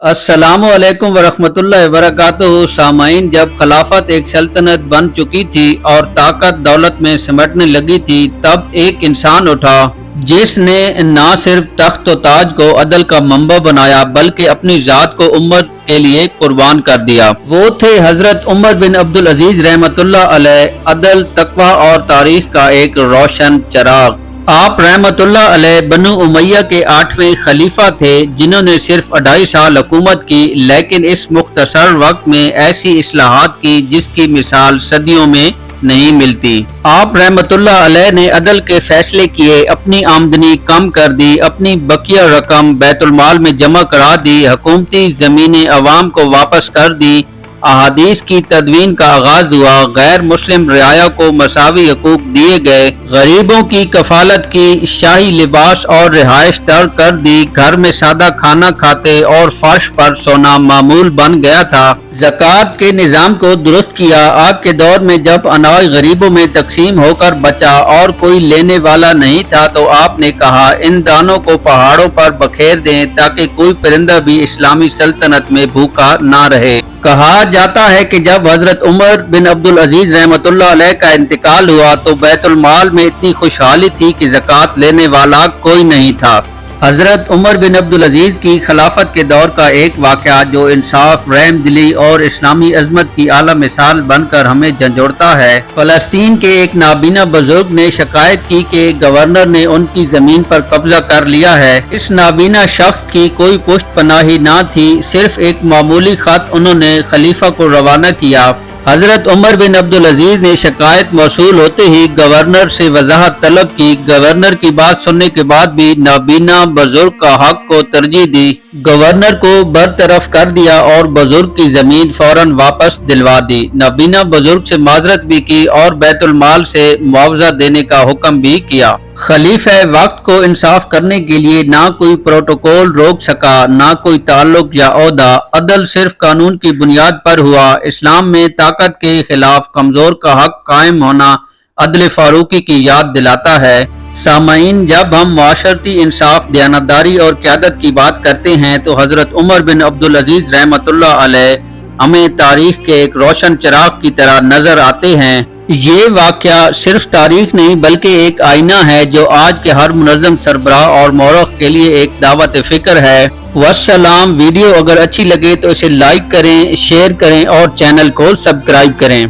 السلام علیکم ورحمۃ اللہ وبرکاتہ سامعین، جب خلافت ایک سلطنت بن چکی تھی اور طاقت دولت میں سمٹنے لگی تھی، تب ایک انسان اٹھا جس نے نہ صرف تخت و تاج کو عدل کا منبع بنایا بلکہ اپنی ذات کو امت کے لیے قربان کر دیا۔ وہ تھے حضرت عمر بن عبدالعزیز رحمۃ اللہ علیہ، عدل، تقوی اور تاریخ کا ایک روشن چراغ۔ آپ رحمت اللہ علیہ بنو امیہ کے 8ویں خلیفہ تھے جنہوں نے صرف 2.5 سال حکومت کی، لیکن اس مختصر وقت میں ایسی اصلاحات کی جس کی مثال صدیوں میں نہیں ملتی۔ آپ رحمت اللہ علیہ نے عدل کے فیصلے کیے، اپنی آمدنی کم کر دی، اپنی بقیہ رقم بیت المال میں جمع کرا دی، حکومتی زمینیں عوام کو واپس کر دی، احادیث کی تدوین کا آغاز ہوا، غیر مسلم رعایا کو مساوی حقوق دیے گئے، غریبوں کی کفالت کی، شاہی لباس اور رہائش ترک کر دی، گھر میں سادہ کھانا کھاتے اور فرش پر سونا معمول بن گیا تھا، زکوٰۃ کے نظام کو درست کیا۔ آپ کے دور میں جب اناج غریبوں میں تقسیم ہو کر بچا اور کوئی لینے والا نہیں تھا تو آپ نے کہا ان دانوں کو پہاڑوں پر بکھیر دیں تاکہ کوئی پرندہ بھی اسلامی سلطنت میں بھوکا نہ رہے۔ کہا جاتا ہے کہ جب حضرت عمر بن عبدالعزیز رحمۃ اللہ علیہ کا انتقال ہوا تو بیت المال میں اتنی خوشحالی تھی کہ زکوٰۃ لینے والا کوئی نہیں تھا۔ حضرت عمر بن عبدالعزیز کی خلافت کے دور کا ایک واقعہ جو انصاف، رحم دلی اور اسلامی عظمت کی اعلیٰ مثال بن کر ہمیں جھنجھوڑتا ہے۔ فلسطین کے ایک نابینا بزرگ نے شکایت کی کہ گورنر نے ان کی زمین پر قبضہ کر لیا ہے۔ اس نابینا شخص کی کوئی پشت پناہی نہ تھی، صرف ایک معمولی خط انہوں نے خلیفہ کو روانہ کیا۔ حضرت عمر بن عبدالعزیز نے شکایت موصول ہوتے ہی گورنر سے وضاحت طلب کی۔ گورنر کی بات سننے کے بعد بھی نابینا بزرگ کا حق کو ترجیح دی، گورنر کو برطرف کر دیا اور بزرگ کی زمین فوراً واپس دلوا دی۔ نابینا بزرگ سے معذرت بھی کی اور بیت المال سے معاوضہ دینے کا حکم بھی کیا۔ خلیفہ وقت کو انصاف کرنے کے لیے نہ کوئی پروٹوکول روک سکا، نہ کوئی تعلق یا عہدہ، عدل صرف قانون کی بنیاد پر ہوا۔ اسلام میں طاقت کے خلاف کمزور کا حق قائم ہونا عدل فاروقی کی یاد دلاتا ہے۔ سامعین، جب ہم معاشرتی انصاف، دیانتداری اور قیادت کی بات کرتے ہیں تو حضرت عمر بن عبدالعزیز رحمۃ اللہ علیہ ہمیں تاریخ کے ایک روشن چراغ کی طرح نظر آتے ہیں۔ یہ واقعہ صرف تاریخ نہیں بلکہ ایک آئینہ ہے جو آج کے ہر منظم سربراہ اور مورخ کے لیے ایک دعوت فکر ہے۔ والسلام۔ ویڈیو اگر اچھی لگے تو اسے لائک کریں، شیئر کریں اور چینل کو سبسکرائب کریں۔